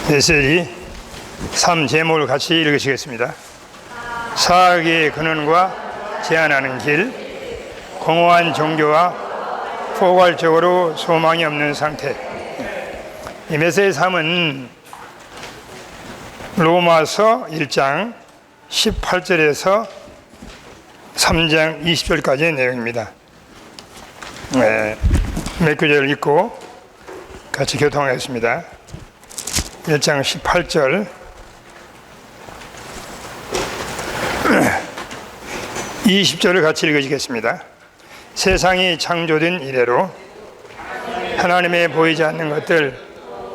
메시지 3 제목을 같이 읽으시겠습니다. 사악의 근원과 제한하는 길, 공허한 종교와 포괄적으로 소망이 없는 상태. 이 메시지 3은 로마서 1장 18절에서 3장 20절까지의 내용입니다. 몇 구절을 읽고 같이 교통하겠습니다. 1장 18절 20절을 같이 읽으시겠습니다. 세상이 창조된 이래로 하나님의 보이지 않는 것들,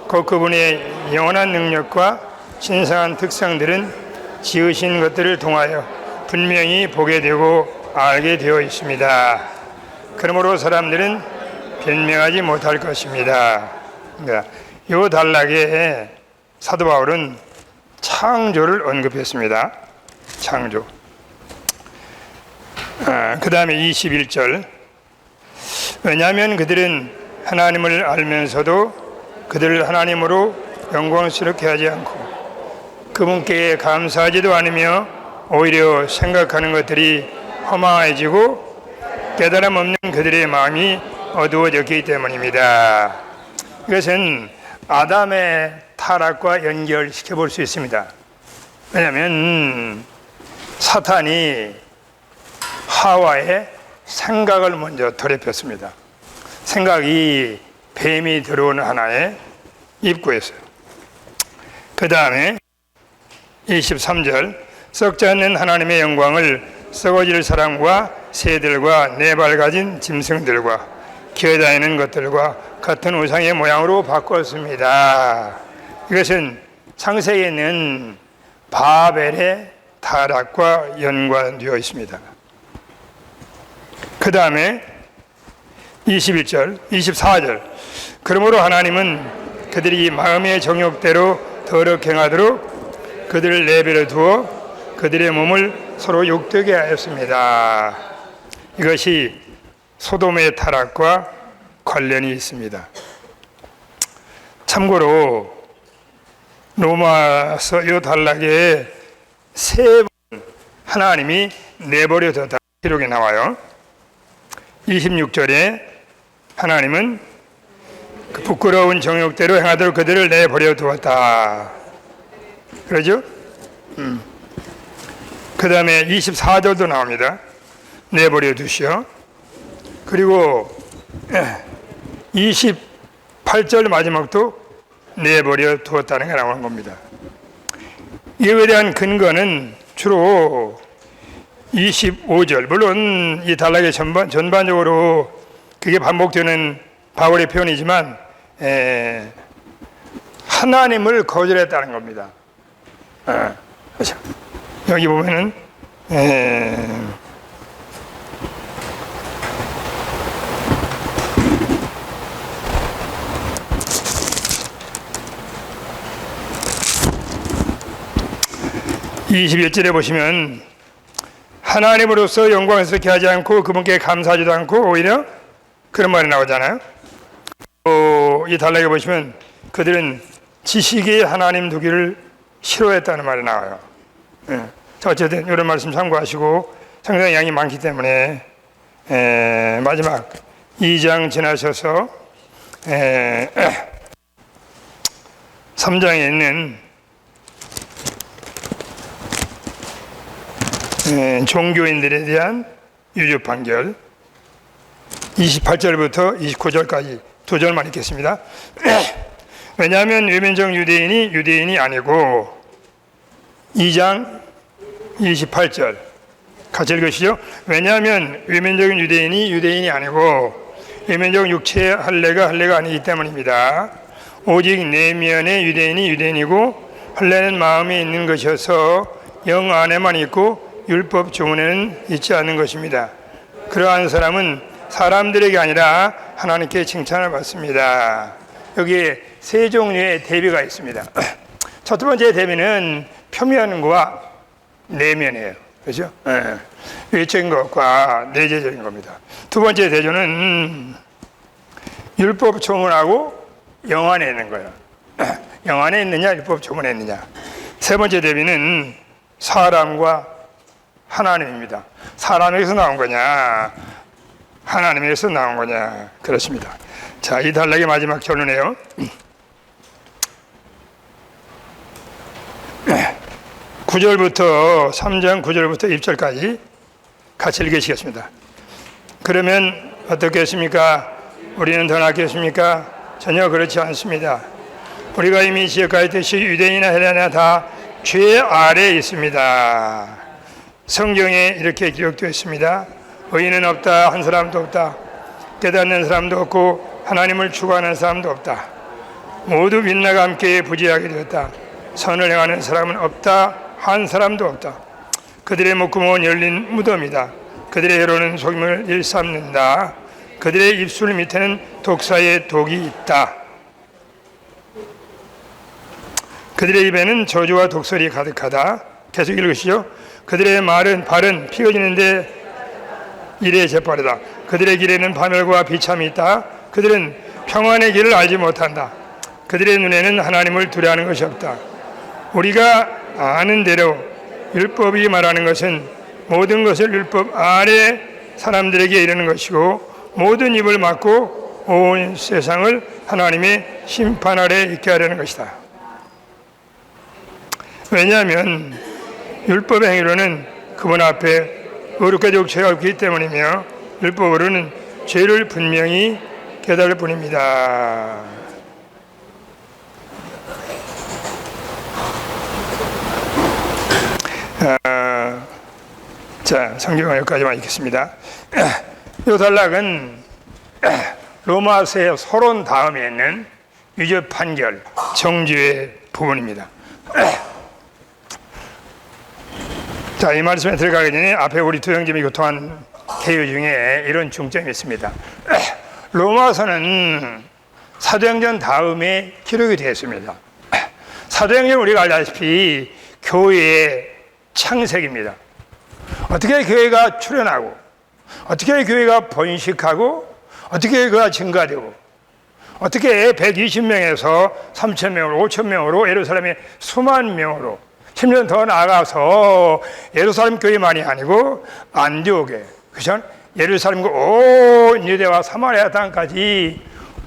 곧 그분의 영원한 능력과 신성한 특성들은 지으신 것들을 통하여 분명히 보게 되고 알게 되어 있습니다. 그러므로 사람들은 변명하지 못할 것입니다. 이 단락에 사도 바울은 창조를 언급했습니다. 창조. 그 다음에 21절. 왜냐하면 그들은 하나님을 알면서도 그들을 하나님으로 영광스럽게 하지 않고 그분께 감사하지도 않으며 오히려 생각하는 것들이 허망해지고 깨달음 없는 그들의 마음이 어두워졌기 때문입니다. 이것은 아담의 타락과 연결시켜 볼 수 있습니다. 왜냐하면 사탄이 하와의 생각을 먼저 더럽혔습니다. 생각이 뱀이 들어온 하나의 입구였어요. 그 다음에 23절, 썩지 않는 하나님의 영광을 썩어질 사람과 새들과 네 발 가진 짐승들과 기어다니는 것들과 같은 우상의 모양으로 바꿨습니다. 이것은 창세기에 있는 바벨의 타락과 연관되어 있습니다. 그 다음에 21절, 24절. 그러므로 하나님은 그들이 마음의 정욕대로 더럽게 행하도록 그들을 내버려 두어 그들의 몸을 서로 욕되게 하였습니다. 이것이 소돔의 타락과 관련이 있습니다. 참고로 로마서 이 단락에 세 번 하나님이 내버려 뒀다 기록이 나와요. 26절에 하나님은 그 부끄러운 정욕대로 행하도록 그들을 내버려 두었다. 그러죠? 그 다음에 24절도 나옵니다. 내버려 두시오. 그리고 28절 마지막도 내버려 두었다는 게 나오는 겁니다. 이에 대한 근거는 주로 25절, 물론 이 단락의 전반적으로 그게 반복되는 바울의 표현이지만 하나님을 거절했다는 겁니다. 그렇죠. 여기 보면은 21절에 보시면 하나님으로서 영광스럽게 하지 않고 그분께 감사하지도 않고 오히려 그런 말이 나오잖아요. 이 단락에 보시면 그들은 지식의 하나님 두기를 싫어했다는 말이 나와요. 자, 어쨌든 이런 말씀 참고하시고 상당히 양이 많기 때문에 마지막 2장 지나셔서 3장에 있는 종교인들에 대한 유죄 판결 28절부터 29절까지 두 절만 읽겠습니다. 왜냐하면 외면적 유대인이 아니고 2장 28절 같이 읽으시죠. 왜냐하면 외면적인 유대인이 아니고 외면적 육체의 할례가 아니기 때문입니다. 오직 내면의 유대인이고 할례는 마음에 있는 것이어서 영 안에만 있고 율법 주문에는 있지 않는 것입니다. 그러한 사람은 사람들에게 아니라 하나님께 칭찬을 받습니다. 여기에 세 종류의 대비가 있습니다. 첫 번째 대비는 표면과 내면이에요. 그렇죠? 외적인 것과 내재적인 겁니다. 두 번째 대조는 율법 주문하고 영 안에 있는 거예요. 영 안에 있느냐, 율법 조문에 있느냐. 세 번째 대비는 사람과 하나님입니다. 사람에게서 나온 거냐, 하나님에게서 나온 거냐. 그렇습니다. 자, 이 단락의 마지막 결론이에요. 9절부터 3장 9절부터 1절까지 같이 읽으시겠습니다. 그러면 어떻겠습니까? 우리는 더 낫겠습니까? 전혀 그렇지 않습니다. 우리가 이미 지적하였듯이 유대인이나 헬라나 다 죄 아래에 있습니다. 성경에 이렇게 기록되어 있습니다. 의인은 없다, 한 사람도 없다. 깨닫는 사람도 없고 하나님을 추구하는 사람도 없다. 모두 빛나가 함께 부재하게 되었다. 선을 행하는 사람은 없다, 한 사람도 없다. 그들의 목구멍은 열린 무덤이다. 그들의 혀로는 속임을 일삼는다. 그들의 입술 밑에는 독사의 독이 있다. 그들의 입에는 저주와 독설이 가득하다. 계속 읽으시죠. 그들의 발은 피 흘리는데 일에 재빠르다. 그들의 길에는 파멸과 비참이 있다. 그들은 평안의 길을 알지 못한다. 그들의 눈에는 하나님을 두려워하는 것이 없다. 우리가 아는 대로 율법이 말하는 것은 모든 것을 율법 아래 사람들에게 이르는 것이고 모든 입을 막고 온 세상을 하나님의 심판 아래 있게 하려는 것이다. 왜냐하면 율법의 행위로는 그분 앞에 의롭게 되고 죄가 없기 때문이며 율법으로는 죄를 분명히 깨달을 뿐입니다. 자, 성경은 여기까지만 읽겠습니다. 이 단락은 로마서의 서론 다음에 있는 유죄 판결, 정죄의 부분입니다. 자, 이 말씀에 들어가기 전에 앞에 우리 두 형제님이 교통한 개요 중에 이런 중점이 있습니다. 로마서는 사도행전 다음에 기록이 되었습니다. 사도행전 우리가 알다시피 교회의 창세기입니다. 어떻게 교회가 출현하고 어떻게 교회가 번식하고 어떻게 교회가 증가되고 어떻게 120명에서 3,000명으로 5,000명으로 예루살렘의 수만 명으로 10년 더 나아가서 예루살렘 교회만이 아니고 안디옥에 그죠? 예루살렘과 온 유대와 사마리아 땅까지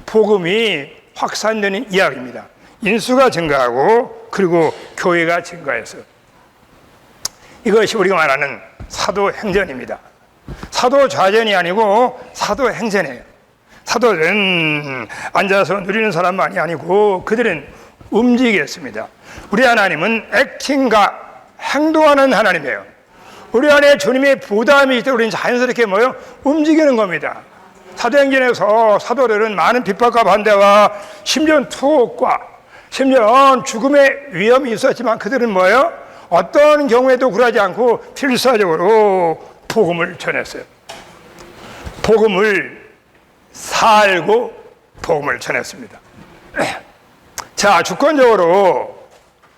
복음이 확산되는 이야기입니다. 인수가 증가하고 그리고 교회가 증가해서 이것이 우리가 말하는 사도행전입니다. 사도좌전이 아니고 사도행전이에요. 사도는 앉아서 누리는 사람만이 아니고 그들은 움직이겠습니다. 우리 하나님은 액팅과 행동하는 하나님이에요. 우리 안에 주님의 부담이 있을 때 우리는 자연스럽게 움직이는 겁니다. 사도행전에서 사도들은 많은 핍박과 반대와 심지어 투옥과 심지어 죽음의 위험이 있었지만 그들은 어떤 경우에도 굴하지 않고 필사적으로 복음을 전했어요. 복음을 살고 복음을 전했습니다. 자, 주권적으로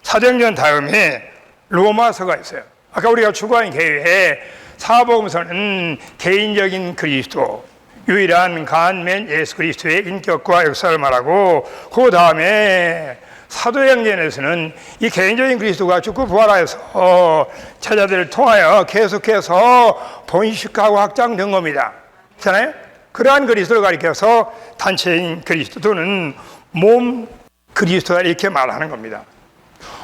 사도행전 다음에 로마서가 있어요. 아까 우리가 추구한 개요에 사복음서는 개인적인 그리스도, 유일한 간맨 예수 그리스도의 인격과 역사를 말하고 그 다음에 사도행전에서는 이 개인적인 그리스도가 죽고 부활하여서 제자들을 통하여 계속해서 번식하고 확장된 겁니다. 그렇잖아요? 그러한 그리스도를 가리켜서 단체인 그리스도 또는 몸 그리스도가 이렇게 말하는 겁니다.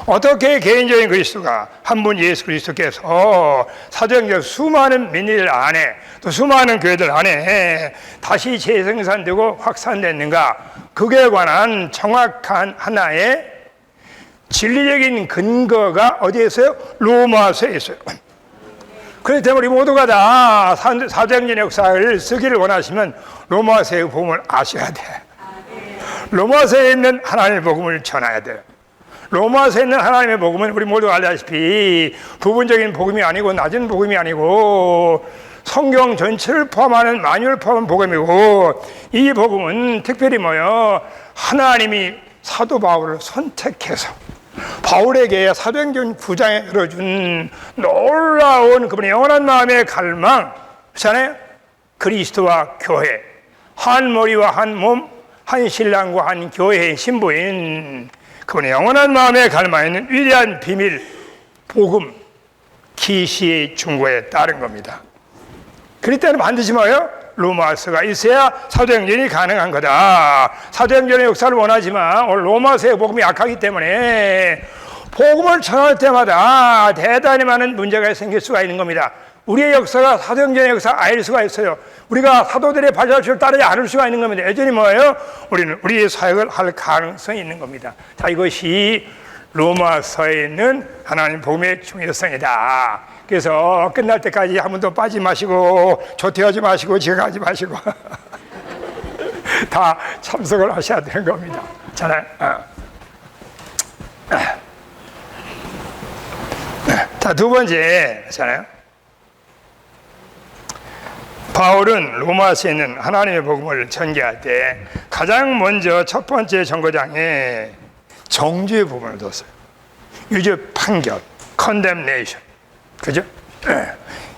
어떻게 개인적인 그리스도가 한 분 예수 그리스도께서 사도행전 수많은 민의들 안에 또 수많은 교회들 안에 다시 재생산되고 확산됐는가? 그에 관한 정확한 하나의 진리적인 근거가 어디에 있어요? 로마서에 있어요. 그렇기 때문에 우리 모두가 다 사도행전 역사를 쓰기를 원하시면 로마서의 복음을 아셔야 돼. 로마서에 있는 하나님의 복음을 전해야 돼요. 로마서에 있는 하나님의 복음은 우리 모두가 알다시피 부분적인 복음이 아니고 낮은 복음이 아니고 성경 전체를 포함하는 만유를 포함한 복음이고 이 복음은 특별히 하나님이 사도 바울을 선택해서 바울에게 사도행전 9장에 열어준 놀라운 그분의 영원한 마음의 갈망, 그렇잖아요? 그리스도와 교회, 한 머리와 한 몸, 한 신랑과 한 교회의 신부인 그분의 영원한 마음에 갈망하는 위대한 비밀, 복음, 계시의 중고에 따른 겁니다. 그럴 때는 반드시 뭐예요? 로마서가 있어야 사도행전이 가능한 거다. 사도행전의 역사를 원하지만 오늘 로마서의 복음이 약하기 때문에 복음을 전할 때마다 대단히 많은 문제가 생길 수가 있는 겁니다. 우리의 역사가 사도행전의 역사가 아닐 수가 있어요. 우리가 사도들의 발자취를 따르지 않을 수가 있는 겁니다. 여전히 뭐예요? 우리는 우리의 사역을 할 가능성이 있는 겁니다. 자, 이것이 로마서에 있는 하나님 복음의 중요성이다. 그래서 끝날 때까지 한 번도 빠지지 마시고 조퇴하지 마시고 지각하지 마시고 다 참석을 하셔야 되는 겁니다. 자, 두 번째 잖아요. 바울은 로마서에 있는 하나님의 복음을 전개할 때 가장 먼저 첫 번째 정거장에 정죄의 부분을 뒀어요. 유죄 판결, condemnation. 그죠?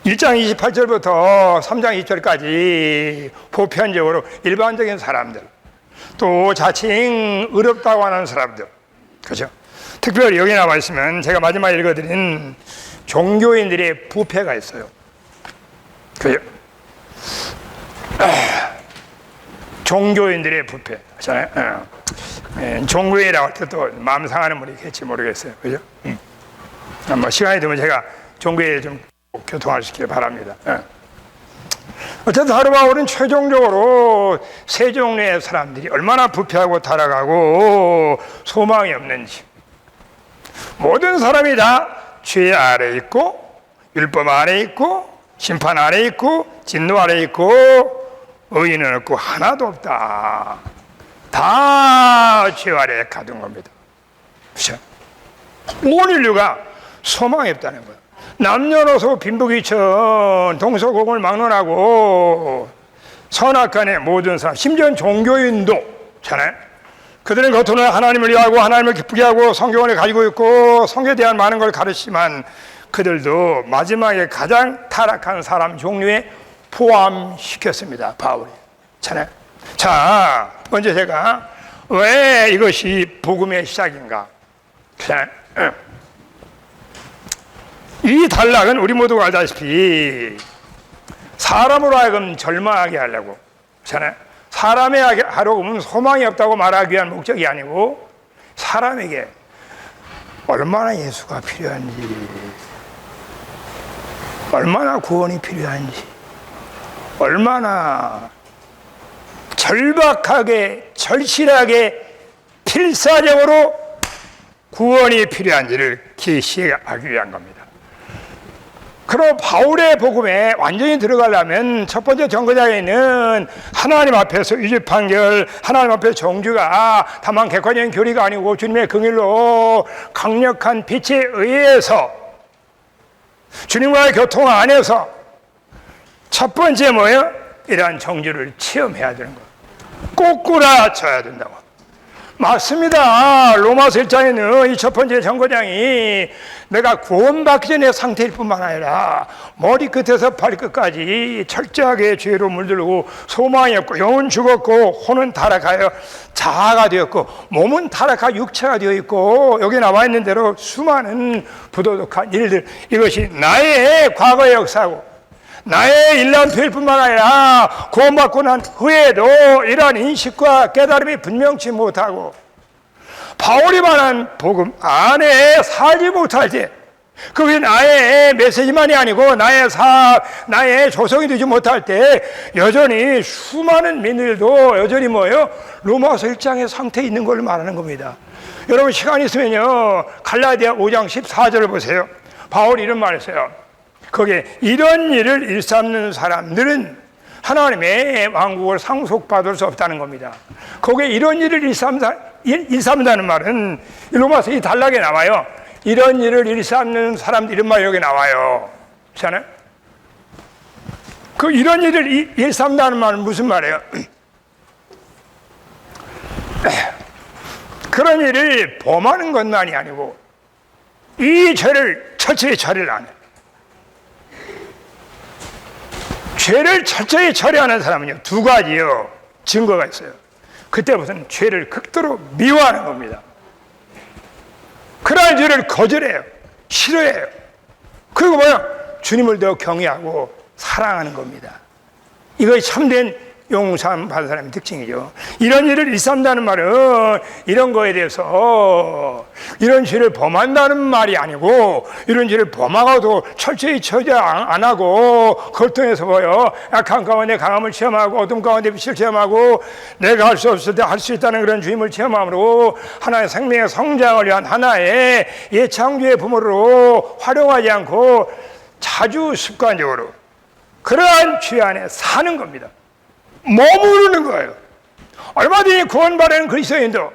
1장 28절부터 3장 20절까지 보편적으로 일반적인 사람들, 또 자칭 의롭다고 하는 사람들, 그죠? 특별히 여기 나와 있으면 제가 마지막에 읽어드린 종교인들의 부패가 있어요. 그죠? 종교인들의 부패. 종교인이라고 할 때 또 마음 상하는 분이 있겠지 모르겠어요. 그죠? 뭐 시간이 되면 제가 종교에 좀 교통화시키길 바랍니다. 어쨌든 사도 바울은 최종적으로 세 종류의 사람들이 얼마나 부패하고 타락하고 소망이 없는지, 모든 사람이 다 죄 아래 있고 율법 아래 있고 심판 아래 있고 진노 아래 있고 의인은 없고 하나도 없다. 다 죄 아래에 가둔 겁니다. 그렇죠? 온 인류가 소망이 없다는 거예요. 남녀노소 빈부귀천 동서고금을 막론하고 선악간의 모든 사람, 심지어 종교인도 잖아요. 그들은 겉으로는 하나님을 위하고 하나님을 기쁘게 하고 성경을 가지고 있고 성경에 대한 많은 걸 가르치지만 그들도 마지막에 가장 타락한 사람 종류에 포함시켰습니다. 바울이. 자, 먼저 제가 왜 이것이 복음의 시작인가? 이 단락은 우리 모두가 알다시피 사람으로 하여금 절망하게 하려고, 사람의 하려고 소망이 없다고 말하기 위한 목적이 아니고 사람에게 얼마나 예수가 필요한지, 얼마나 구원이 필요한지, 얼마나 절박하게 절실하게 필사적으로 구원이 필요한지를 계시하기 위한 겁니다. 그럼 바울의 복음에 완전히 들어가려면 첫 번째 정거장에는 하나님 앞에서 유죄 판결, 하나님 앞에서 정죄가 다만 객관적인 교리가 아니고 주님의 긍휼로 강력한 빛에 의해서 주님과의 교통 안에서 첫 번째 뭐예요? 이러한 정죄를 체험해야 되는 거예요. 꼬꾸라져야 된다고. 맞습니다. 로마서 1장에는 이 첫 번째 정거장이 내가 구원받기 전의 상태일 뿐만 아니라 머리끝에서 발끝까지 철저하게 죄로 물들고 소망이 없고 영은 죽었고 혼은 타락하여 자아가 되었고 몸은 타락한 육체가 되어 있고 여기 나와 있는 대로 수많은 부도덕한 일들, 이것이 나의 과거의 역사고 나의 일람표일 뿐만 아니라 구원받고 난 후에도 이러한 인식과 깨달음이 분명치 못하고 바울이 말한 복음 안에 살지 못할 때, 그게 나의 메시지만이 아니고 나의 삶, 나의 조성이 되지 못할 때 여전히 수많은 민들도 여전히 뭐예요? 로마서 1장의 상태에 있는 걸 말하는 겁니다. 여러분 시간 있으면요 갈라디아 5장 14절을 보세요. 바울이 이런 말을 했어요. 거기에 이런 일을 일삼는 사람들은 하나님의 왕국을 상속받을 수 없다는 겁니다. 거기에 이런 일을 일삼는다는 말은 로마서 이 단락에 나와요. 이런 일을 일삼는 사람들 이런 말이 여기 나와요. 그렇잖아요? 그 이런 일을 일삼는다는 말은 무슨 말이에요? 그런 일을 범하는 것만이 아니고 이 죄를 철저히 처리를 안 해요. 죄를 철저히 처리하는 사람은요 두 가지요 증거가 있어요. 그때부터는 죄를 극도로 미워하는 겁니다. 그러한 죄를 거절해요. 싫어해요. 그리고 뭐야? 주님을 더 경외하고 사랑하는 겁니다. 이것이 참된 용서함 받은 사람의 특징이죠. 이런 일을 일삼다는 말은 이런 거에 대해서 이런 죄를 범한다는 말이 아니고, 이런 죄를 범하고도 철저히 처리 안 하고 그걸 통해서 뭐요? 약한 가운데 강함을 체험하고 어둠 가운데 빛을 체험하고 내가 할 수 없을 때 할 수 있다는 그런 주임을 체험함으로 하나의 생명의 성장을 위한 하나의 예창조의 부모로 활용하지 않고 자주 습관적으로 그러한 죄 안에 사는 겁니다. 머무르는 거예요. 얼마든지 구원받은 그리스도인도,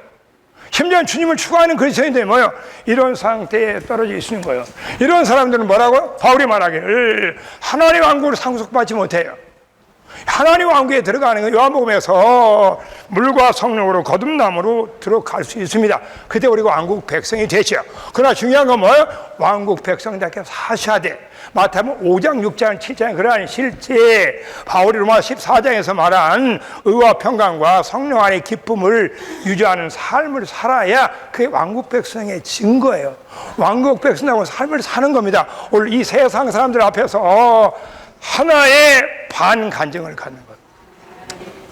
심지어 주님을 추구하는 그리스도인들이 뭐예요? 이런 상태에 떨어져 있는 거예요. 이런 사람들은 뭐라고? 바울이 말하기를 하나님의 왕국을 상속받지 못해요. 하나님 왕국에 들어가는 건 요한복음에서 물과 성령으로 거듭남으로 들어갈 수 있습니다. 그때 우리가 왕국 백성이 되죠. 그러나 중요한 건 뭐예요? 왕국 백성답게 사셔야 돼. 마태복음 5장, 6장, 7장에 그러한 실제 바울이 로마 14장에서 말한 의와 평강과 성령 안의 기쁨을 유지하는 삶을 살아야 그게 왕국 백성의 증거예요. 왕국 백성하고 삶을 사는 겁니다. 오늘 이 세상 사람들 앞에서 하나의 반간증을 갖는 것.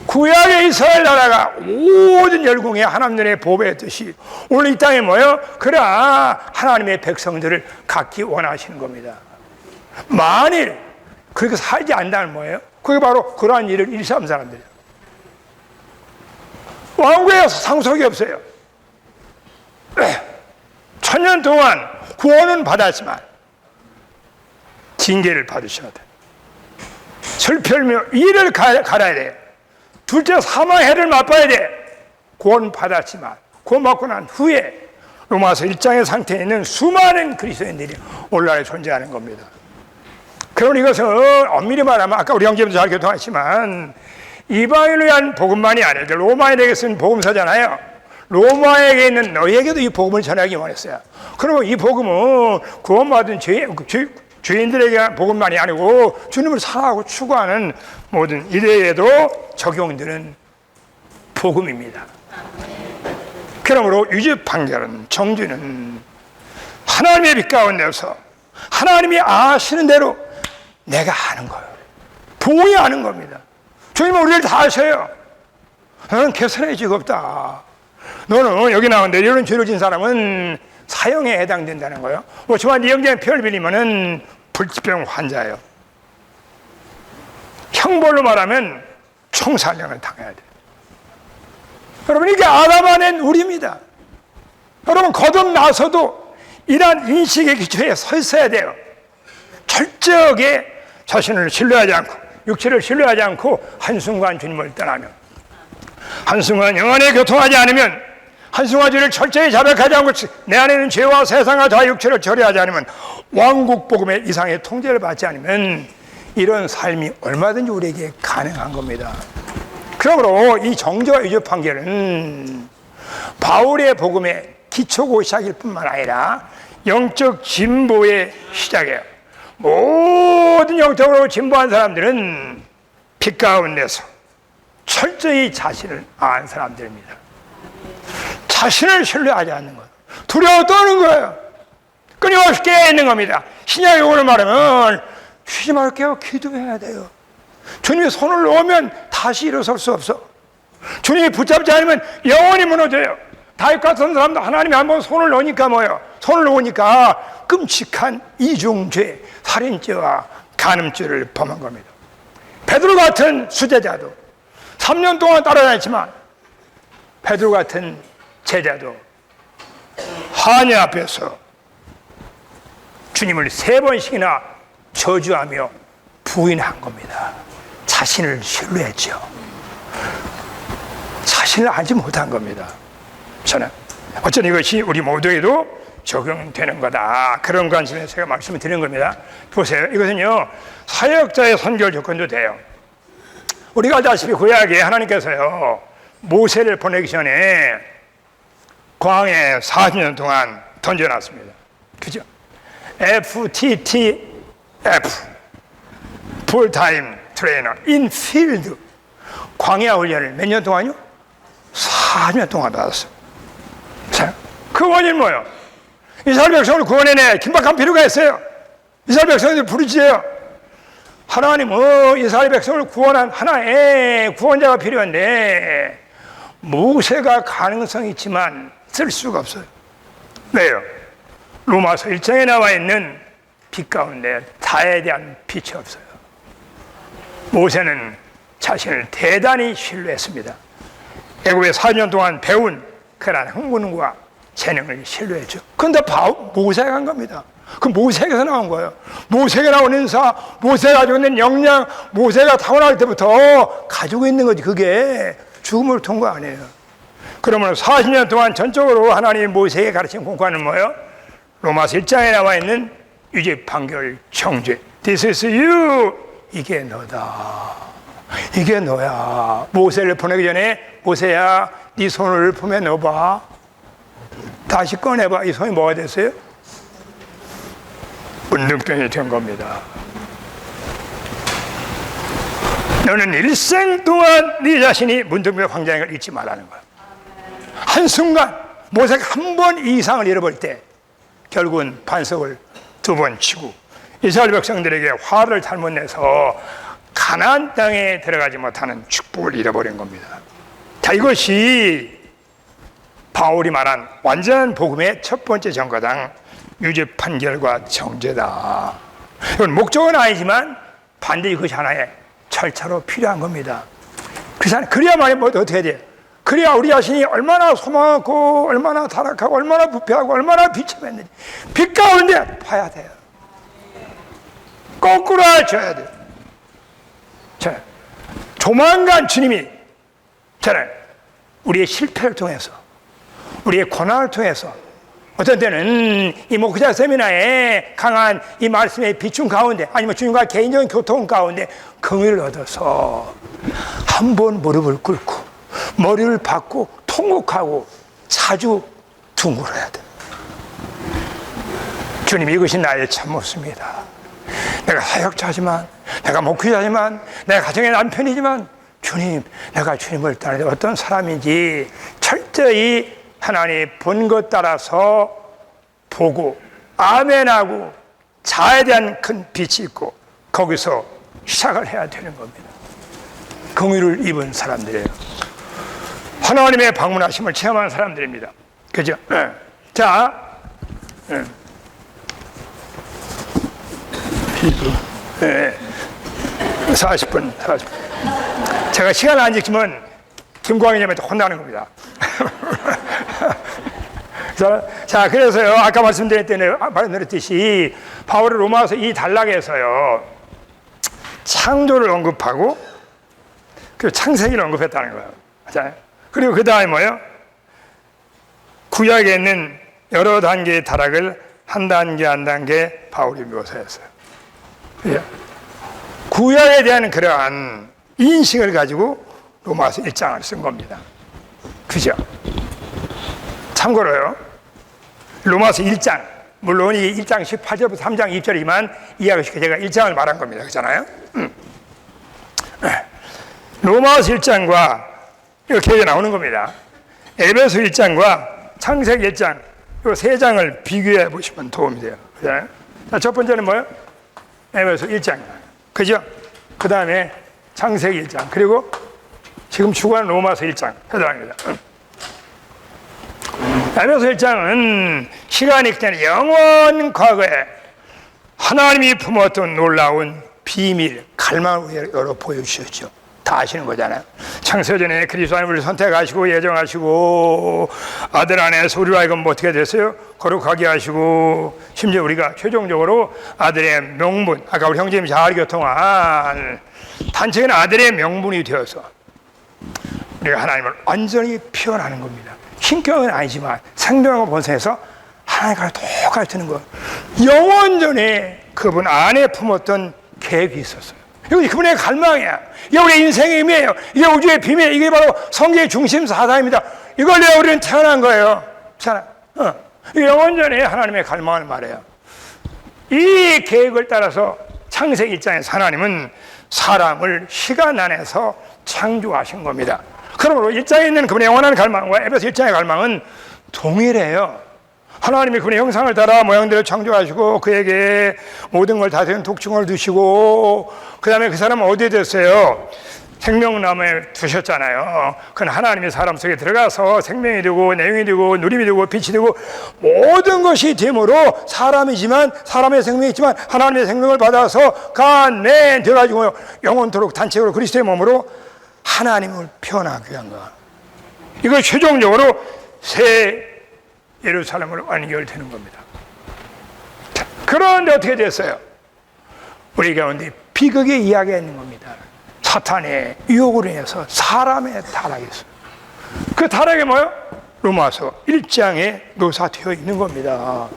구약의 이스라엘 나라가 모든 열궁에 하나님의 보배의 뜻이 오늘 이 땅에 뭐예요? 그러나 하나님의 백성들을 갖기 원하시는 겁니다. 만일 그렇게 살지 않는다면 뭐예요? 그게 바로 그러한 일을 일삼는 사람들이에요. 왕국에 상속이 없어요. 1000년 동안 구원은 받았지만 징계를 받으셔야 돼요. 슬펠며 이를 갈아야 돼요. 둘째 사망의 해를 맛봐야 돼. 구원 받았지만 구원 받고 난 후에 로마서 1장의 상태에 있는 수많은 그리스도인들이 오늘날에 존재하는 겁니다. 그럼 이것은 엄밀히 말하면 아까 우리 형제님도 잘 교통하시지만 이방인을 위한 복음만이 아니라 로마인에게 쓴 복음서잖아요. 로마에게 있는 너희에게도 이 복음을 전하기 원했어요. 그러면 이 복음은 구원받은 죄인들에게 한 복음만이 아니고 주님을 사랑하고 추구하는 모든 이들에게도 적용되는 복음입니다. 그러므로 유죄 판결은, 정죄는 하나님의 빛 가운데서 하나님이 아시는 대로 내가 하는 거예요. 동의하는 겁니다. 주님은 우리를 다 아셔요. 너는 개선의 죄가 없다. 너는 여기 나오는데 이런 죄를 진 사람은 사형에 해당된다는 거예요. 그렇지만 이 형제의 표를 빌리면은 불치병 환자예요. 형벌로 말하면 총살령을 당해야 돼요. 여러분, 이게 아담 안엔 우리입니다. 여러분, 거듭나서도 이러한 인식의 기초에 서 있어야 돼요. 철저하게 자신을 신뢰하지 않고 육체를 신뢰하지 않고 한순간 주님을 떠나면, 한순간 영안에 교통하지 않으면, 한순간 주를 철저히 자백하지 않고 내 안에 있는 죄와 세상과 다 육체를 처리하지 않으면, 왕국 복음의 이상의 통제를 받지 않으면 이런 삶이 얼마든지 우리에게 가능한 겁니다. 그러므로 이 정죄와 유죄 판결은 바울의 복음의 기초고 시작일 뿐만 아니라 영적 진보의 시작이에요. 모든 영적으로 진보한 사람들은 빛 가운데서 철저히 자신을 아는 사람들입니다. 자신을 신뢰하지 않는 거예요. 두려워 떠는 거예요. 끊임없이 깨어있는 겁니다. 신약 용어로 말하면 쉬지 말고 깨어 기도해야 돼요. 주님이 손을 놓으면 다시 일어설 수 없어. 주님이 붙잡지 않으면 영원히 무너져요. 다윗 같은 사람도 하나님이 한번 손을 놓으니까 뭐예요? 손을 놓으니까 끔찍한 이중죄, 살인죄와 간음죄를 범한 겁니다. 베드로 같은 수제자도 3년 동안 따라다녔지만 베드로 같은 제자도 하늘 앞에서 주님을 3번씩이나 저주하며 부인한 겁니다. 자신을 신뢰했죠. 자신을 알지 못한 겁니다. 저는 어쨌든 이것이 우리 모두에도 적용되는 거다. 그런 관점에서 제가 말씀을 드리는 겁니다. 보세요. 이것은요, 사역자의 선결 조건도 돼요. 우리가 알다시피 구약에 하나님께서요, 모세를 보내기 전에 광야에 40년 동안 던져놨습니다. 그죠? FTTF, 풀타임 트레이너, 인필드, 광야 훈련을 몇 년 동안요? 40년 동안 받았어요. 자, 그 원인은 뭐예요? 이스라엘 백성을 구원해내 긴박한 필요가 있어요. 이스라엘 백성들이 부르짖어요. 하나님, 이스라엘 백성을 구원한 하나의 구원자가 필요한데 모세가 가능성이 있지만 쓸 수가 없어요. 왜요? 로마서 1장에 나와 있는 빛 가운데 다에 대한 빛이 없어요. 모세는 자신을 대단히 신뢰했습니다. 애굽에 4년 동안 배운 그런 학문과 재능을 신뢰했죠. 그런데 모세가 한 겁니다. 그 모세에게서 나온 거예요. 모세가 나온 은사, 모세가 가지고 있는 역량, 모세가 타고날 때부터 가지고 있는 거지. 그게 죽음을 통과 아니에요. 그러면 40년 동안 전적으로 하나님이 모세에게 가르친 공과는 뭐예요? 로마서 1장에 나와 있는 유죄 판결 정죄. This is you. 이게 너다. 이게 너야. 모세를 보내기 전에 모세야, 네 손을 품에 넣어봐. 다시 꺼내봐. 이 손이 뭐가 됐어요? 문둥병이 된 겁니다. 너는 일생 동안 네 자신이 문둥병 황장인 걸 잊지 말라는 거야. 한순간 모세가 한 번 이상을 잃어버릴 때 결국은 반석을 2번 치고 이스라엘 백성들에게 화를 잘못 내서 가나안 땅에 들어가지 못하는 축복을 잃어버린 겁니다. 자, 이것이 바울이 말한 완전한 복음의 첫 번째 전과당 유죄 판결과 정죄다. 이건 목적은 아니지만 반드시 그것이 하나의 절차로 필요한 겁니다. 그래야만이 뭐 어떻게 해야 돼요? 그래야 우리 자신이 얼마나 소망하고 얼마나 타락하고 얼마나 부패하고 얼마나 비참했는지 빛 가운데 봐야 돼요. 거꾸로 쳐야 돼요. 자, 조만간 주님이 저는 우리의 실패를 통해서 우리의 고난을 통해서 어떤 때는 이 목회자 세미나에 강한 이 말씀의 비춤 가운데 아니면 주님과 개인적인 교통 가운데 긍휼을 얻어서 한 번 무릎을 꿇고 머리를 박고 통곡하고 자주 둥글어야 돼. 주님, 이것이 나의 참모습니다. 내가 사역자지만, 내가 목회자지만, 내가 가정의 남편이지만 주님, 내가 주님을 따르는 어떤 사람인지 철저히 하나님 본 것 따라서 보고 아멘하고 자에 대한 큰 빛이 있고 거기서 시작을 해야 되는 겁니다. 긍휼을 입은 사람들이에요. 하나님의 방문하심을 체험한 사람들입니다. 그죠? 자, 40분. 제가 시간을 안 지키면 김광희님한테 혼나는 겁니다. 자, 그래서요, 아까 말씀드렸듯이 바울이 로마서 이 단락에서요, 창조를 언급하고 그 창세기를 언급했다는 거예요. 자, 그리고 그 다음에 뭐예요? 구약에 있는 여러 단계의 타락을 한 단계 한 단계 바울이 묘사했어요. 구약에 대한 그러한 인식을 가지고 로마서 1장을 쓴 겁니다. 그죠? 참고로요, 로마서 1장, 물론 이 1장 18절부터 3장 2절이지만 이야기시켜 제가 1장을 말한 겁니다. 그렇잖아요? 로마서 1장과 이렇게 나오는 겁니다. 에베소 1장과 창세기 1장, 이 세 장을 비교해 보시면 도움이 돼요. 그렇잖아요? 자, 첫 번째는 뭐예요? 에베소 1장. 그죠? 그 다음에 창세기 1장. 그리고 지금 추구하는 로마서 1장. 해당합니다. 에베소 1장은 시간이 그냥 영원 과거에 하나님이 품었던 놀라운 비밀, 갈망을 열어 보여주셨죠. 다 아시는 거잖아요. 창세전에 그리스도 하나님을 선택하시고 예정하시고 아들 안에서 우리로 하여금 어떻게 됐어요? 거룩하게 하시고 심지어 우리가 최종적으로 아들의 명분, 아까 우리 형제님이 잘 교통한 단체는 아들의 명분이 되어서 우리가 하나님을 완전히 표현하는 겁니다. 신격은 아니지만 생명과 본성에서 하나님과 똑같이 되는 거예요. 영원전에 그분 안에 품었던 계획이 있었어요. 이게 그분의 갈망이야. 이게 우리의 인생의 의미예요. 이게 우주의 비밀, 이게 바로 성경의 중심 사상입니다. 이걸 내가 우리는 태어난 거예요. 영원전에 하나님의 갈망을 말해요. 이 계획을 따라서 창세기 1장에서 하나님은 사람을 시간 안에서 창조하신 겁니다. 그러므로 1장에 있는 그분의 영원한 갈망과 에베소 1장의 갈망은 동일해요. 하나님이 그의 형상을 따라 모양대로 창조하시고 그에게 모든 걸 다스리는 독충을 두시고 그 다음에 그 사람은 어디에 됐어요? 생명나무에 두셨잖아요. 그건 하나님이 사람 속에 들어가서 생명이 되고 내용이 되고 누림이 되고 빛이 되고 모든 것이 됨으로 사람이지만 사람의 생명이 있지만 하나님의 생명을 받아서 간내 돼가지고 영원토록 단체로 그리스도의 몸으로 하나님을 표현하기 위한 거. 이거 최종적으로 새 예루살렘으로 완결되는 겁니다. 자, 그런데 어떻게 됐어요? 우리 가운데 비극의 이야기가 있는 겁니다. 사탄의 유혹으로 인해서 사람의 타락이 있어요. 그 타락이 뭐예요? 로마서 1장에 묘사되어 있는 겁니다.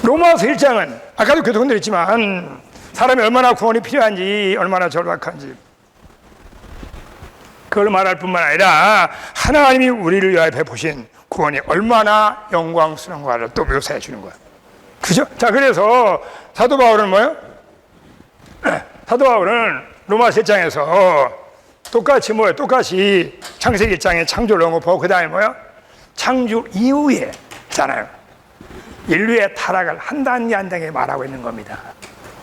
로마서 1장은 아까도 교통드렸지만 사람이 얼마나 구원이 필요한지 얼마나 절박한지 그걸 말할 뿐만 아니라 하나님이 우리를 위하여 베푸신 구원이 얼마나 영광스러운가를 또 묘사해 주는 거예요. 그죠? 자, 그래서 사도 바울은 뭐예요? 사도 바울은 로마서 1장에서 똑같이 뭐예요? 똑같이 창세기 1장에 창조를 언급하고 그 다음에 뭐예요? 창조 이후에 있잖아요. 인류의 타락을 한 단계 한 단계 말하고 있는 겁니다.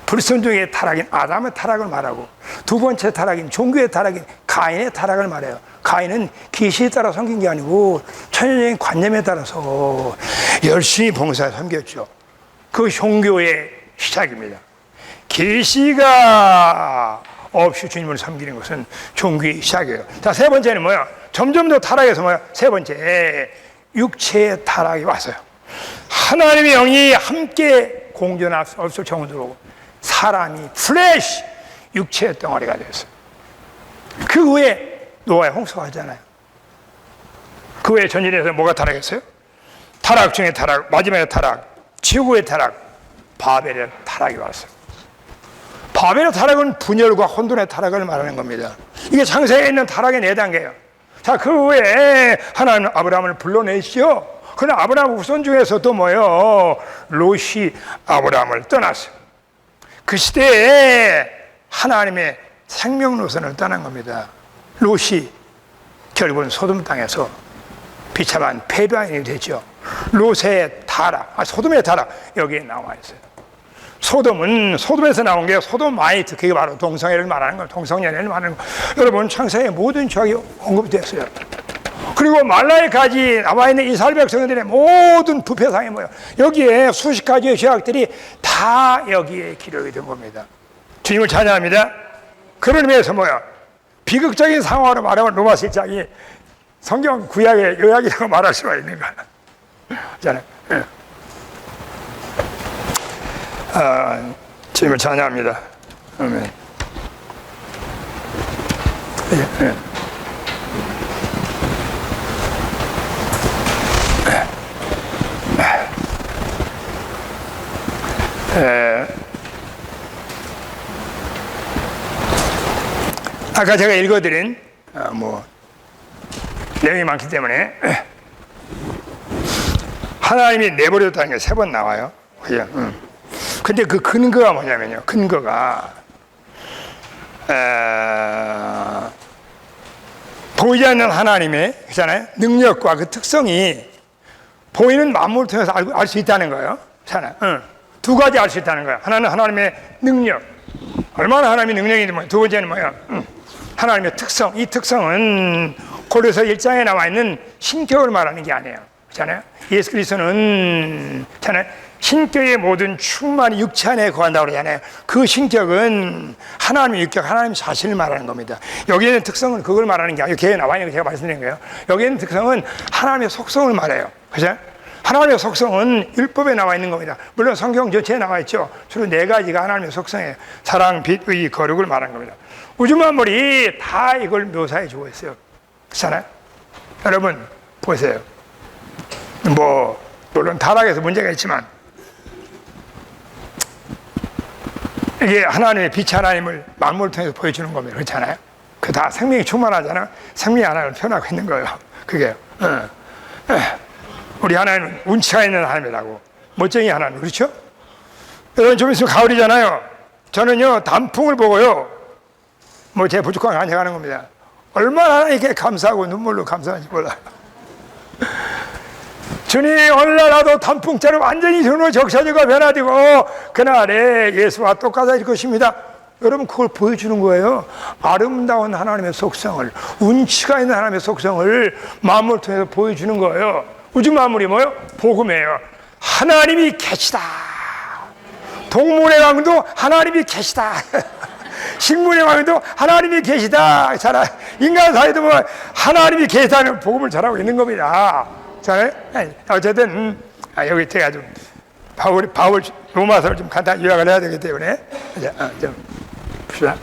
불순종의 타락인 아담의 타락을 말하고 두 번째 타락인 종교의 타락인 가인의 타락을 말해요. 가인은 계시에 따라 섬긴 게 아니고 천연적인 관념에 따라서 열심히 봉사해 섬겼죠. 그 종교의 시작입니다. 계시가 없이 주님을 섬기는 것은 종교의 시작이에요. 자, 세 번째는 뭐야? 점점 더 타락해서 뭐야? 세 번째, 육체의 타락이 왔어요. 하나님의 영이 함께 공존할 수 없을 정도로 사람이 플래시, 육체의 덩어리가 됐어요. 그 후에 노아의 홍수가 하잖아요. 그 후에 전일에서 뭐가 타락했어요? 타락 중에 타락, 마지막에 타락, 지구의 타락, 바벨의 타락이 왔어요. 바벨의 타락은 분열과 혼돈의 타락을 말하는 겁니다. 이게 창세기에 있는 타락의 4단계예요. 자, 그 후에 하나님은 아브라함을 불러내시죠. 그러나 아브라함 후손 중에서 또 뭐예요? 롯이 아브라함을 떠났어요. 그 시대에 하나님의 생명 노선을 떠난 겁니다. 롯이 결국은 소돔 땅에서 비참한 패배인이 되죠. 롯의 타락, 소돔의 타락 여기에 나와 있어요. 소돔은 소돔에서 나온 게 소돔아이트, 그게 바로 동성애를 말하는 거예요. 동성연애를 말하는 거예요. 여러분 창세기에 모든 죄악이 언급됐어요. 그리고 말라기까지 나와 있는 이스라엘 백성들의 모든 부패상이 뭐예요? 여기에 수십 가지의 죄악들이 다 여기에 기록이 된 겁니다. 주님을 찬양합니다. 그런 의미에서 뭐야? 비극적인 상황으로 말하면 로마서 1장이 성경 구약의 요약이라고 말할 수가 있는 거야. 잖아요. 주님을 찬양합니다. 아멘. 아까 제가 읽어드린 내용이 많기 때문에 하나님이 내버려뒀다는 게 3번 나와요. 근데 그 근거가 뭐냐면요. 근거가 보이지 않는 하나님의 그렇잖아요. 능력과 그 특성이 보이는 만물을 통해서 알 수 있다는 거예요. 두 가지 알 수 있다는 거예요. 하나는 하나님의 능력, 얼마나 하나님의 능력이 있는 두 번째는 뭐예요? 하나님의 특성. 이 특성은 고린도서 1장에 나와 있는 신격을 말하는 게 아니에요. 그렇잖아요. 예수 그리스도는 신격의 모든 충만이 육체 안에 거한다고 그러잖아요. 그 신격은 하나님의 육격, 하나님 자신을 말하는 겁니다. 여기에 있는 특성은 그걸 말하는 게 아니고 여기에 나와 있는 거 제가 말씀드린 거예요. 여기에 있는 특성은 하나님의 속성을 말해요. 그죠? 하나님의 속성은 율법에 나와 있는 겁니다. 물론 성경 전체에 나와 있죠. 주로 4가지가 하나님의 속성이에요. 사랑, 빛, 의, 거룩을 말하는 겁니다. 우주 만물이 다 이걸 묘사해 주고 있어요. 그렇잖아요? 여러분 보세요. 물론 타락에서 문제가 있지만 이게 하나님의 빛 하나님을 만물을 통해서 보여주는 겁니다. 그렇잖아요? 그 다 생명이 충만하잖아요. 생명이 하나님을 표현하고 있는 거예요. 그게 우리 하나님은 운치가 있는 하나님이라고, 멋쟁이 하나님, 그렇죠? 여러분 좀 있으면 가을이잖아요. 저는요 단풍을 보고요 제 부족한 거 간증하는 겁니다. 얼마나 이렇게 감사하고 눈물로 감사한지 몰라. 주님 오늘날 나도 단풍처럼 완전히 주님으로 적셔지고 변화되고 그날에 예수와 똑같아질 것입니다. 여러분 그걸 보여주는 거예요. 아름다운 하나님의 속성을, 운치가 있는 하나님의 속성을 만물을 통해서 보여주는 거예요. 우주 만물이 뭐예요? 복음이에요. 하나님이 계시다. 동물의 왕도 하나님이 계시다. 식물의 왕도 하나님이 계시다. 인간 사회도 뭐 하나님이 계시다는 복음을 전하고 있는 겁니다. 자, 어쨌든 여기 제가 좀 바울 로마서를 좀 간단히 요약을 해야 되기 때문에 좀 봅시다.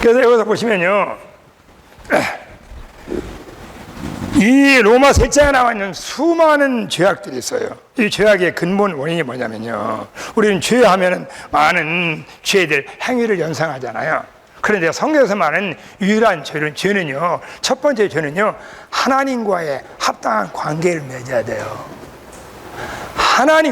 그래서 여기서 보시면요, 이 로마서 1장에 나와 있는 수많은 죄악들이 있어요. 이 죄악의 근본 원인이 뭐냐면요, 우리는 죄하면은 많은 죄들, 행위를 연상하잖아요. 그런데 성경에서 말하는 유일한 죄는요, 첫 번째 죄는요, 하나님과의 합당한 관계를 맺어야 돼요.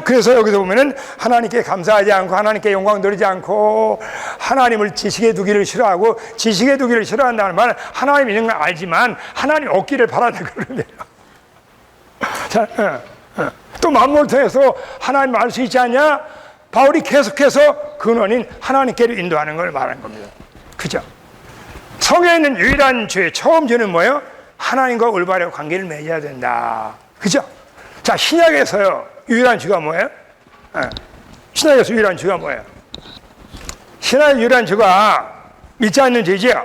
그래서 여기서 보면은 하나님께 감사하지 않고 하나님께 영광 돌리지 않고 하나님을 지식에 두기를 싫어하고, 지식에 두기를 싫어한다는 말은 하나님 있는 걸 알지만 하나님 없기를 바라는 그러네요. 또 만물을 통해서 하나님 알 수 있지 않냐? 바울이 계속해서 근원인 하나님께로 인도하는 걸 말하는 겁니다. 그죠? 성경에 있는 유일한 죄, 처음 죄는 뭐예요? 하나님과 올바른 관계를 맺어야 된다. 그죠? 자, 신약에서요, 유일한 죄가 뭐예요? 신약에서 유일한 죄가 뭐예요? 신약의 유일한 죄가 믿지 않는 죄지요.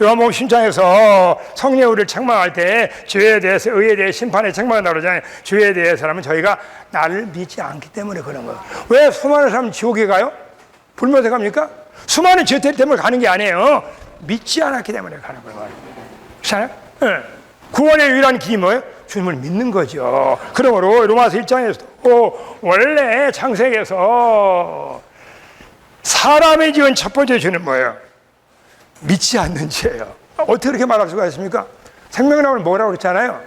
요한복음 10장에서 성령이 우리를 책망할 때 죄에 대해서, 의에 대해 심판에 책망한다고 그러잖아요. 죄에 대해서라면 저희가 나를 믿지 않기 때문에 그런 거예요. 왜 수많은 사람은 지옥에 가요? 불면서 갑니까? 수많은 죄 때문에 가는 게 아니에요. 믿지 않았기 때문에 가는 거예요. 그렇잖아요? 구원의 유일한 길이 뭐예요? 주님을 믿는 거죠. 그러므로 로마서 1장에서 원래 창세기에서 사람이 지은 첫 번째 죄는 뭐예요? 믿지 않는 죄예요. 어떻게 그렇게 말할 수가 있습니까? 생명나무는 뭐라고 그랬잖아요.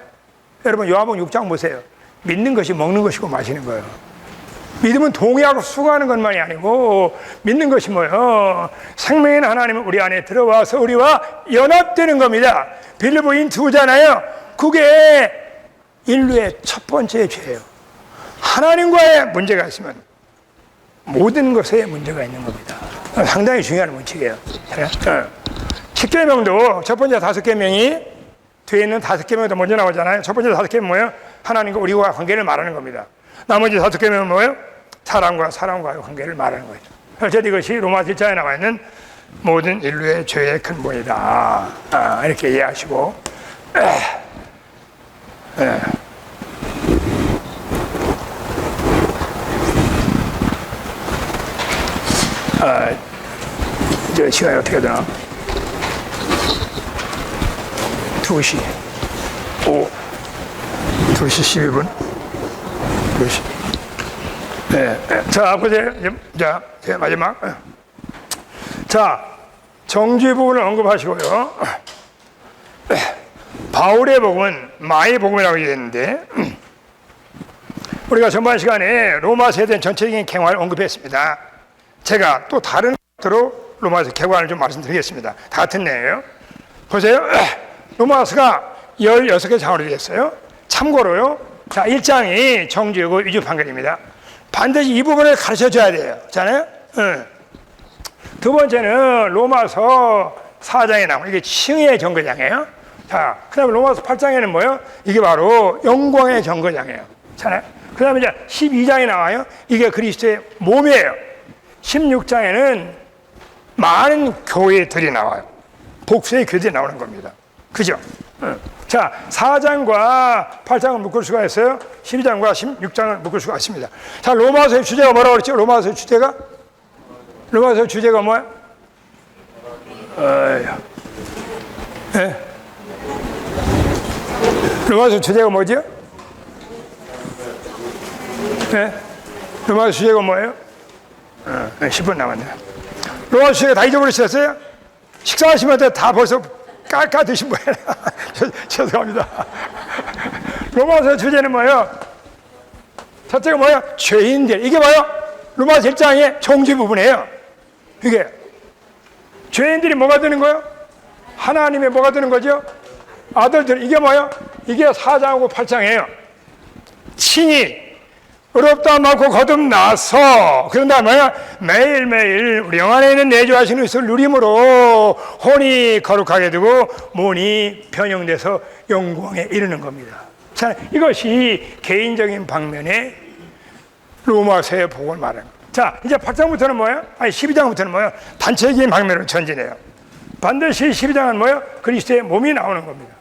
여러분 요한복음 6장 보세요. 믿는 것이 먹는 것이고 마시는 거예요. 믿음은 동의하고 수고하는 것만이 아니고, 믿는 것이 뭐예요? 생명인 하나님은 우리 안에 들어와서 우리와 연합되는 겁니다. 빌립보 인투잖아요. 그게 인류의 첫 번째 죄예요. 하나님과의 문제가 있으면 모든 것에 문제가 있는 겁니다. 상당히 중요한 원칙이에요. 10계명도 첫 번째 5계명이 뒤에 있는 5계명도 먼저 나오잖아요. 첫 번째 5계명은 뭐예요? 하나님과 우리와 관계를 말하는 겁니다. 나머지 5계명은 뭐예요? 사람과의 관계를 말하는 거죠. 어쨌든 이것이 로마서 1장에 나와 있는 모든 인류의 죄의 근본이다. 이렇게 이해하시고, 이제 시간이 어떻게 되나? 2시 12분. 2시. 자, 보세요. 자, 마지막. 자, 정죄 부분을 언급하시고요. 바울의 복음은 마의 복음이라고 얘기했는데, 우리가 전반 시간에 로마서에 대한 전체적인 갱화를 언급했습니다. 제가 또 다른 것으로 로마서 갱화를 좀 말씀드리겠습니다. 다 같은 내용이에요. 보세요. 로마서가 16개 장으로 되어 있어요. 참고로요, 자, 1장이 정죄고 위조 판결입니다. 반드시 이 부분을 가르쳐 줘야 돼요. 잖아요? 두 번째는 로마서 4장에 나오는 이게 칭의의 정거장이에요. 자, 그 다음에 로마서 8장에는 뭐예요? 이게 바로 영광의 정거장이에요. 잖아요? 그 다음에 이제 12장에 나와요. 이게 그리스도의 몸이에요. 16장에는 많은 교회들이 나와요. 복수의 교회들이 나오는 겁니다. 그죠? 자, 4장과 8장을 묶을 수가 있어요. 12장과 16장을 묶을 수가 있습니다. 자, 로마서의 주제가 뭐라고 그랬죠? 로마서의 주제가 뭐야? 네. 로마서 주제가 뭐죠? 네? 로마서 주제가 뭐예요? 10분 남았네요. 로마서 주제가 다 잊어버리셨어요? 식사하시면서 다 벌써 깎아 드신 거예요. 죄송합니다. 로마서 주제는 뭐예요? 첫째가 뭐예요? 죄인들. 이게 뭐예요? 로마서 1장의 정죄 부분이에요. 이게 죄인들이 뭐가 되는 거예요? 하나님의 뭐가 되는 거죠? 아들들, 이게 뭐예요? 이게 4장하고 8장이에요. 친히 의롭다 많고 거듭나서, 그런 다음에 매일매일 우리 영 안에 있는 내주하시는 것을 누림으로 혼이 거룩하게 되고 몸이 변형돼서 영광에 이르는 겁니다. 자, 이것이 개인적인 방면의 로마서의 복음을 말하는 거예요. 자, 이제 8장부터는 뭐예요? 아니, 12장부터는 뭐예요? 단체적인 방면으로 전진해요. 반드시 12장은 뭐예요? 그리스도의 몸이 나오는 겁니다.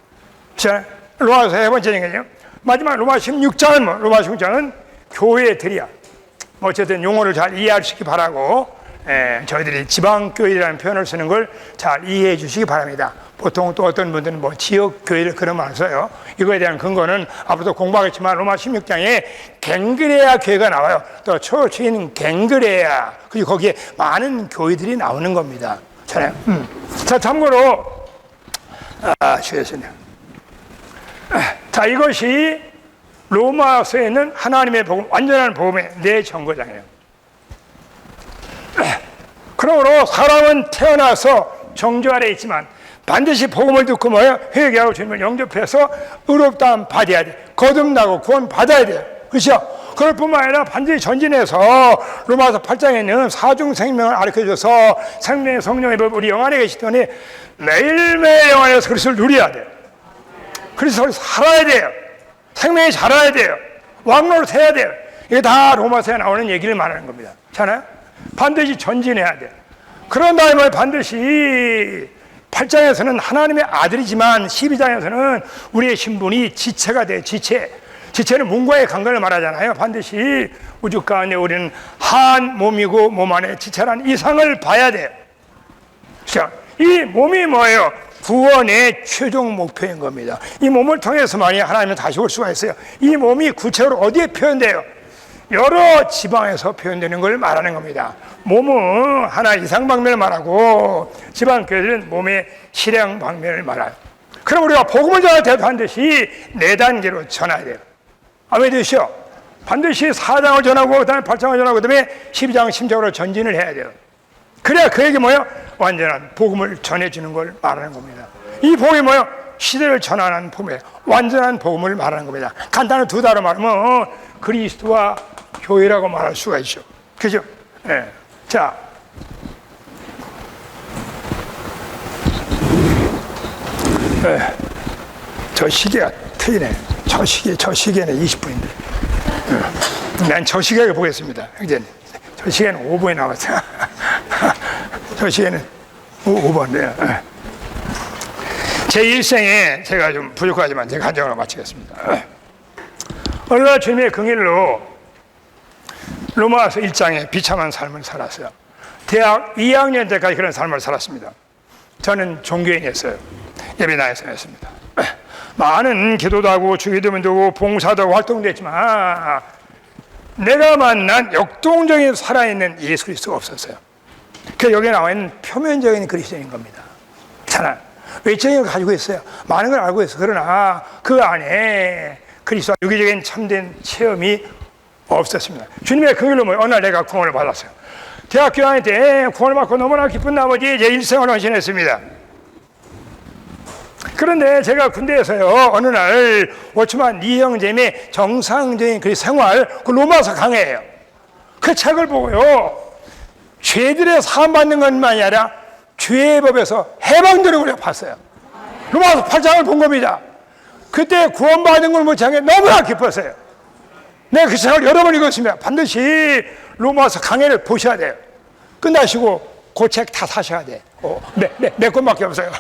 자, 로마서 세 번째 얘기죠. 마지막 로마 16장은 뭐? 로마 16장은 교회들이야. 뭐 어쨌든 용어를 잘 이해하시기 바라고, 저희들이 지방교회라는 표현을 쓰는 걸 잘 이해해 주시기 바랍니다. 보통 또 어떤 분들은 뭐 지역교회를 그런 말을 써요. 이거에 대한 근거는 앞으로도 공부하겠지만 로마 16장에 갱그레아 교회가 나와요. 또 처치인 갱그레아. 그리고 거기에 많은 교회들이 나오는 겁니다. 자, 참고로, 쉬었습니다. 자, 이것이 로마서에는 하나님의 복음, 완전한 복음의 네 정거장이에요. 그러므로 사람은 태어나서 정죄 아래 있지만 반드시 복음을 듣고 뭐예요? 회개하고 주님을 영접해서 의롭다함 받아야 돼. 거듭나고 구원 받아야 돼요. 그렇죠? 그럴 뿐만 아니라 반드시 전진해서 로마서 8장에는 사중 생명을 가르쳐줘서 생명의 성령의 법 우리 영 안에 계시더니 매일매일 영 안에서 그리스도를 누려야 돼요. 그리스도를 살아야 돼요. 생명이 자라야 돼요. 왕노릇 해야 돼요. 이게 다 로마서에 나오는 얘기를 말하는 겁니다. 잖아요? 반드시 전진해야 돼요. 그런 다음에 반드시 8장에서는 하나님의 아들이지만 12장에서는 우리의 신분이 지체가 돼요. 지체는 몸과의 관계를 말하잖아요. 반드시 우주 가운데 우리는 한 몸이고 몸 안에 지체라는 이상을 봐야 돼요. 자, 이 몸이 뭐예요? 구원의 최종 목표인 겁니다. 이 몸을 통해서만이 하나님은 다시 올 수가 있어요. 이 몸이 구체적으로 어디에 표현돼요? 여러 지방에서 표현되는 걸 말하는 겁니다. 몸은 하나 이상 방면을 말하고 지방교회들은 몸의 실행 방면을 말해요. 그럼 우리가 복음을 전할 때도 반드시 4단계로 전해야 돼요. 왜 되시오? 반드시 4장을 전하고 그 다음에 8장을 전하고 그 다음에 12장 심적으로 전진을 해야 돼요. 그래야 그에게 뭐예요? 완전한 복음을 전해주는 걸 말하는 겁니다. 이 복음이 뭐예요? 시대를 전환하는 복음이에요. 완전한 복음을 말하는 겁니다. 간단히 2단어로 말하면 그리스도와 교회라고 말할 수가 있죠. 그죠? 네. 자, 저 시계가 틀리네. 저 시계는 20분인데. 난 저 시계를 보겠습니다. 형제님. 저 시계는 5분에 나왔어요. 저 시계는 5번이에요. 제 일생에 제가 좀 부족하지만 제 간증으로 마치겠습니다. 어느 날 주님의 긍휼로 로마서 1장에 비참한 삶을 살았어요. 대학 2학년 때까지 그런 삶을 살았습니다. 저는 종교인이었어요. 예배당에서였습니다. 많은 기도도 하고 주기도문도 하고 봉사도 하고 활동도 했지만 내가 만난 역동적인 살아있는 예수 그리스도가 없었어요. 그래서 여기에 나와 있는 표면적인 그리스도인 겁니다. 잖아요. 외적인 걸 가지고 있어요. 많은 걸 알고 있어요. 그러나 그 안에 그리스도와 유기적인 참된 체험이 없었습니다. 주님의 긍휼로 어느 날 내가 구원을 받았어요. 대학교 다닐 때 구원을 받고 너무나 기쁜 나머지 제 일생을 헌신했습니다. 그런데 제가 군대에서요, 어느 날 워치만 이형제의 정상적인 그 생활, 그 로마서 강해예요. 그 책을 보고요, 죄들의 사함받는 것만이 아니라 죄의 법에서 해방되는 걸 봤어요. 로마서 8장을 본 겁니다. 그때 구원받은 걸 못하게 너무나 기뻤어요. 내가 그 책을 여러 번 읽었습니다. 반드시 로마서 강해를 보셔야 돼요. 끝나시고 그 책 다 사셔야 돼. 몇 권밖에 없어요.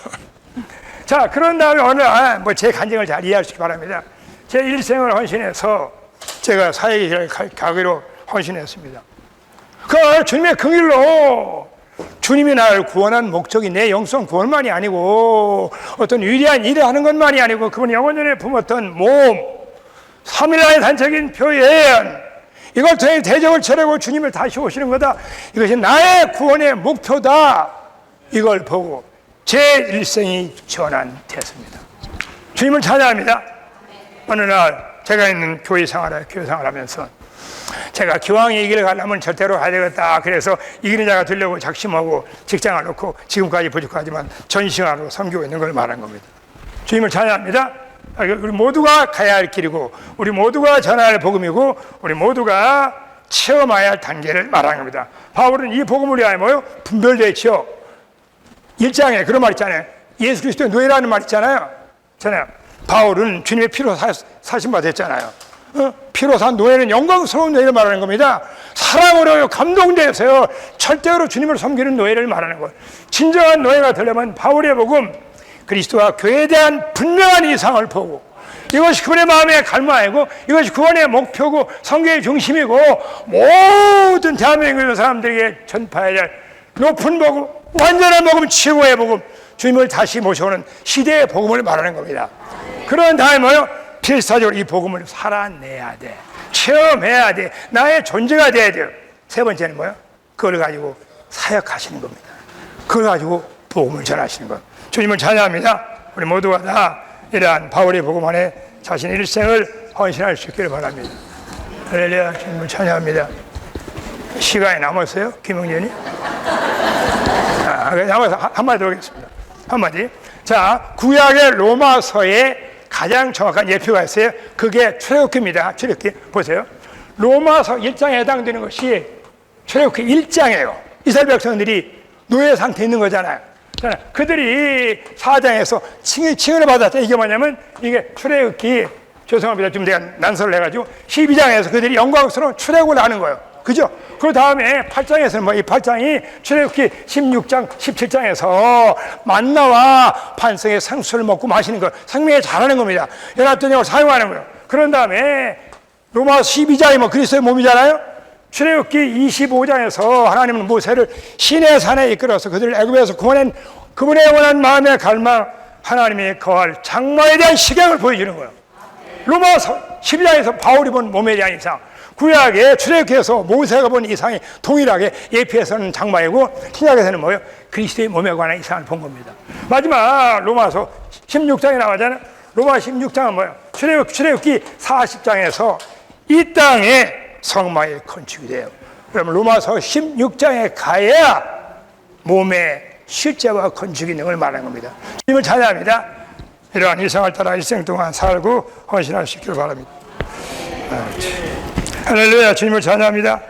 자, 그런 다음에 어느 날, 제 간증을 잘 이해하시기 바랍니다. 제 일생을 헌신해서 제가 사역의 길을 가기로 헌신했습니다. 그 주님의 긍휼로 주님이 나를 구원한 목적이 내 영성 구원만이 아니고 어떤 위대한 일을 하는 것만이 아니고 그분이 영원전에 품었던 몸, 3일간의 단적인 표현, 이걸 통해 대적을 쳐내고 주님을 다시 오시는 거다. 이것이 나의 구원의 목표다. 이걸 보고 제 일생이 전환됐습니다. 주님을 찬양합니다. 어느 날 제가 있는 교회 생활을 하면서 제가 기왕 이 길을 가려면 절대로 가야 되겠다. 그래서 이기는 자가 되려고 작심하고 직장을 놓고 지금까지 부족하지만 전시간으로 섬기고 있는 걸 말한 겁니다. 주님을 찬양합니다. 우리 모두가 가야 할 길이고 우리 모두가 전해야 할 복음이고 우리 모두가 체험해야 할 단계를 말하는 겁니다. 바울은 이 복음을 위하여 뭐요? 분별되어 있죠. 1장에 그런 말 있잖아요. 예수 그리스도의 노예라는 말 있잖아요. 바울은 주님의 피로 사신 바 됐잖아요. 피로 산 노예는 영광스러운 노예를 말하는 겁니다. 사랑으로 감동되어서요 절대로 주님을 섬기는 노예를 말하는 거예요. 진정한 노예가 되려면 바울의 복음, 그리스도와 교회에 대한 분명한 이상을 보고 이것이 그분의 마음의 갈망이고 이것이 그분의 목표고 성경의 중심이고 모든 대한민국에 있는 사람들에게 전파해야 할 높은 복음, 완전한 복음, 최고의 복음, 주님을 다시 모셔오는 시대의 복음을 말하는 겁니다. 그런 다음에 뭐요? 필사적으로 이 복음을 살아내야 돼. 체험해야 돼. 나의 존재가 돼야 돼요. 세 번째는 뭐요? 그걸 가지고 사역하시는 겁니다. 그걸 가지고 복음을 전하시는 것. 주님을 찬양합니다. 우리 모두가 다 이러한 바울의 복음 안에 자신의 일생을 헌신할 수 있기를 바랍니다. 할렐루야. 주님을 찬양합니다. 시간이 남았어요? 김영진이? 남아서 한마디 더 하겠습니다. 한마디. 자, 구약의 로마서에 가장 정확한 예표가 있어요. 그게 출애굽기입니다. 출애굽기 보세요. 로마서 1장에 해당되는 것이 출애굽기 1장이에요. 이스라엘 백성들이 노예 상태에 있는 거잖아요. 그들이 4장에서 칭을 받았다. 이게 뭐냐면 이게 출애굽기, 죄송합니다. 좀 내가 난설을 해가지고 12장에서 그들이 영광스러운 출애굽을 하는 거예요. 그죠? 그 다음에 8장에서는 뭐 이 8장이 출애굽기 16장, 17장에서 만나와 반성의 생수를 먹고 마시는 거, 생명에 잘하는 겁니다. 연합전쟁을 사용하는 거예요. 그런 다음에 로마 12장이 뭐 그리스도의 몸이잖아요. 출애굽기 25장에서 하나님은 모세를 시내 산에 이끌어서 그들을 애굽에서 구원한 그분의 영원한 마음의 갈망, 하나님의 거할 장막에 대한 식양을 보여주는 거예요. 로마 12장에서 바울이 본 몸에 대한 이상, 구약의 출애굽기에서 모세가 본 이상이 동일하게 예표에서는 장막이고 신약에서는 뭐예요? 그리스도의 몸에 관한 이상을 본 겁니다. 마지막 로마서 16장에 나오잖아요. 로마 16장은 뭐예요? 출애굽기 40장에서 이 땅에 성막이 건축이 돼요. 그러면 로마서 16장에 가야 몸의 실제와 건축이 있는 걸 말하는 겁니다. 주님을 찬양합니다. 이러한 이상을 따라 일생 동안 살고 헌신할 수 있기를 바랍니다. 할렐루야. 주님을 찬양합니다.